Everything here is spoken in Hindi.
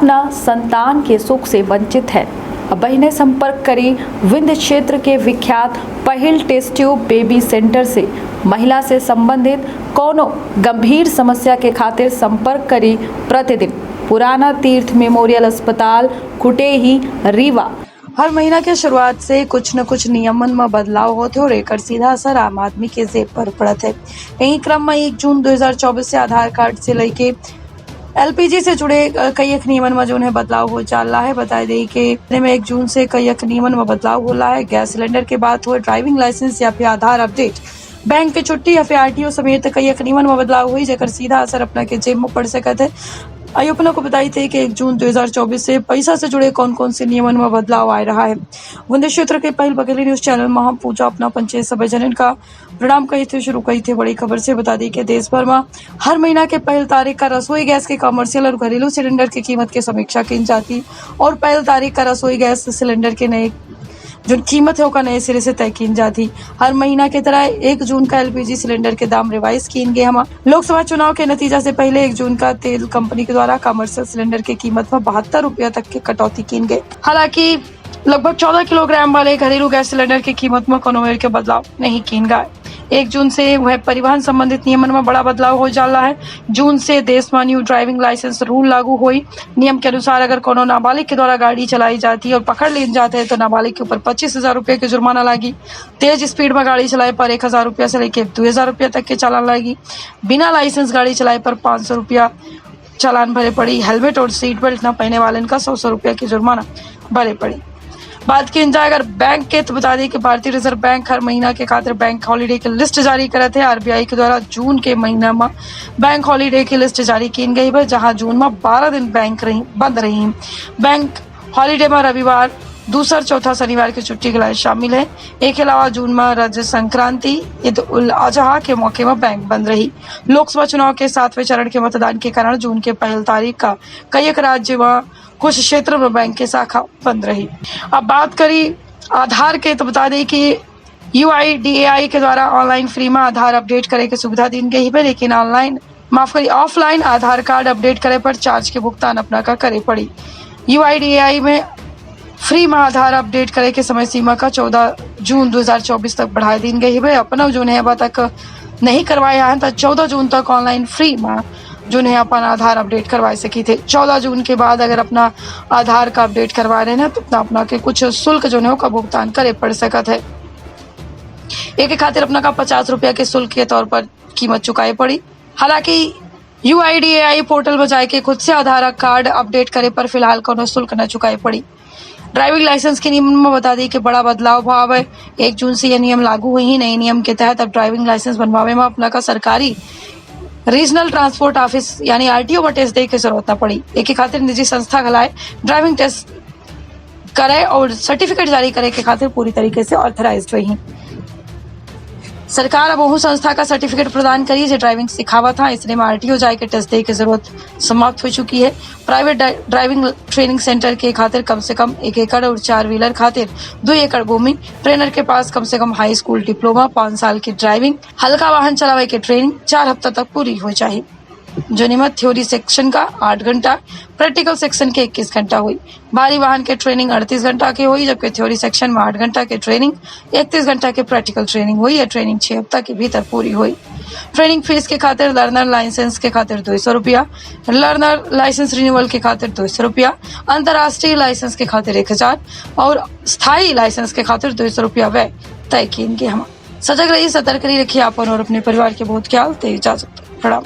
अपना संतान के सुख से वंचित है। अब बहनें संपर्क करी विंध्य क्षेत्र के विख्यात पहिल टेस्ट ट्यूब बेबी सेंटर से। महिला से संबंधित कोनो गंभीर समस्या के खातिर संपर्क करी प्रतिदिन पुराना तीर्थ मेमोरियल अस्पताल कुटेही रीवा। हर महीना के शुरुआत से कुछ न कुछ नियमन में बदलाव होते और एकर सीधा असर आम आदमी के जेब पर पड़त है। यही क्रम में 1 जून 2024 से आधार कार्ड से लेके एलपीजी से जुड़े कई एक नियमन में जो है बदलाव हो चल रहा है। बताई दी कि में 1 जून से कई एक नियमन में बदलाव हो रहा है। गैस सिलेंडर के बाद हुए ड्राइविंग लाइसेंस या फिर आधार अपडेट, बैंक की छुट्टी या फिर आरटीओ समेत कई एक नियमन में बदलाव हुई, जेकर सीधा असर अपना के जेब में पड़ सकता है। आयोपना को बताई थी कि 1 जून 2024 से पैसा से जुड़े कौन कौन से नियमन में बदलाव आ रहा है। विंध्य क्षेत्र के पहल बघेली न्यूज चैनल में हम पूजा अपना पंचायत सभा जनन का प्रणाम कही थे शुरू कही थे। बड़ी खबर से बता दी कि देश भर में हर महीना के पहल तारीख का रसोई गैस के कमर्शियल और घरेलू सिलेंडर की कीमत की समीक्षा की जाती और पहल तारीख का रसोई गैस सिलेंडर के नए जो कीमत है उसका नए सिरे से तय की जाती। हर महीना की तरह 1 जून का एलपीजी सिलेंडर के दाम रिवाइज किए गए। हम लोकसभा चुनाव के नतीजा से पहले 1 जून का तेल कंपनी के द्वारा कमर्शियल सिलेंडर की कीमत में 72 रुपया तक की कटौती की गई। हालांकि लगभग 14 किलोग्राम वाले घरेलू गैस सिलेंडर की कीमत में कोनो के बदलाव नहीं की गए। 1 जून से वह परिवहन संबंधित नियमन में बड़ा बदलाव हो जा रहा है। जून से देश में न्यू ड्राइविंग लाइसेंस रूल लागू हुई। नियम के अनुसार अगर कोनो नाबालिग के द्वारा गाड़ी चलाई जाती है और पकड़ ली जाते हैं तो नाबालिग के ऊपर 25,000 रुपये की जुर्माना लागी। तेज स्पीड में गाड़ी चलाए पर 1,000 रुपया से लेकर 2,000 रुपया तक के चालान लागी। बिना लाइसेंस गाड़ी चलाए पर 500 रुपया चालान भरे पड़ी। हेलमेट और सीट बेल्ट न पहने वाले का 100 रुपया की जुर्माना भरे पड़ी। बात की जाए अगर बैंक के तो बता दें कि भारतीय रिजर्व बैंक हर महीना के खातिर बैंक हॉलीडे की लिस्ट जारी करे थे। आरबीआई के द्वारा जून के महीना में बैंक हॉलीडे की लिस्ट जारी की गई है, जहां जून में 12 दिन बैंक बंद रही। बैंक हॉलीडे में रविवार, दूसरा चौथा शनिवार की छुट्टी के लिए शामिल है। एक अलावा जून में राज्य संक्रांति, ईद उल अजहा के मौके में बैंक बंद रही। लोकसभा चुनाव के 7वें चरण के मतदान के कारण जून के पहली तारीख का कई एक राज्य व कुछ क्षेत्रों में बैंक की शाखा बंद रही। अब बात करी आधार के तो बता दें कि UIDAI के द्वारा ऑनलाइन फ्री में आधार अपडेट करे की सुविधा दी गई है, लेकिन ऑफलाइन आधार कार्ड अपडेट करे पर चार्ज के भुगतान अपना का करे पड़ी। UIDAI में फ्री में आधार अपडेट करे के समय सीमा का 14 जून 2024 तक बढ़ा दी गई है। अपना जो है अब तक नहीं करवाया है तो 14 जून तक ऑनलाइन फ्री में जो है अपना आधार अपडेट करवा सकी थे। 14 जून के बाद अगर अपना आधार का अपडेट करवा रहे हैं तो अपना के कुछ शुल्क जो है का भुगतान करे पड़ सकता है। एक खातिर अपना का 50 रुपया के शुल्क के तौर पर कीमत चुकाई पड़ी। हालांकि UIDAI पोर्टल में जाके खुद से आधार कार्ड अपडेट करे पर फिलहाल कोनो शुल्क न चुकाई पड़ी। ड्राइविंग लाइसेंस के नियम में बता दी कि बड़ा बदलाव भाव है। 1 जून से यह नियम लागू हुई ही। नए नियम के तहत अब ड्राइविंग लाइसेंस बनवावे में अपना का सरकारी रीजनल ट्रांसपोर्ट ऑफिस यानी आरटीओ में टेस्ट दे की जरूरत न पड़ी। एक खातिर निजी संस्था खलाए ड्राइविंग टेस्ट करे और सर्टिफिकेट जारी करे के खातिर पूरी तरीके से ऑथराइज्ड रही। सरकार अब वो संस्था का सर्टिफिकेट प्रदान करी जो ड्राइविंग सिखावा था, इसलिए आरटीओ जाए के टेस्ट दे की जरूरत समाप्त हो चुकी है। प्राइवेट ड्राइविंग ट्रेनिंग सेंटर के खातिर कम से कम 1 एकड़ और 4 व्हीलर खातिर 2 एकड़ भूमि, ट्रेनर के पास कम से कम हाई स्कूल डिप्लोमा, 5 साल की ड्राइविंग, हल्का वाहन चलावे की ट्रेनिंग 4 हफ्ता तक पूरी हो चाहिए। जो नियमित थ्योरी सेक्शन का 8 घंटा, प्रैक्टिकल सेक्शन के 21 घंटा हुई। भारी वाहन के ट्रेनिंग 38 घंटा की हुई, जबकि थ्योरी सेक्शन में 8 घंटा की ट्रेनिंग, 31 घंटा की प्रैक्टिकल ट्रेनिंग हुई। यह ट्रेनिंग 6 हफ्ता के भीतर पूरी हुई। ट्रेनिंग फीस के खातिर लर्नर लाइसेंस के खातिर 200 रुपया, लर्नर लाइसेंस रिन्यूअल के खातिर 200 रुपया, अंतर्राष्ट्रीय लाइसेंस के खातिर 1000 और स्थायी लाइसेंस के खातिर 200 रुपया व्यय तय किए। हम सजग रही, सतर्क रही, रखिए अपन और अपने परिवार के बहुत ख्याल। इजाजत, प्रणाम।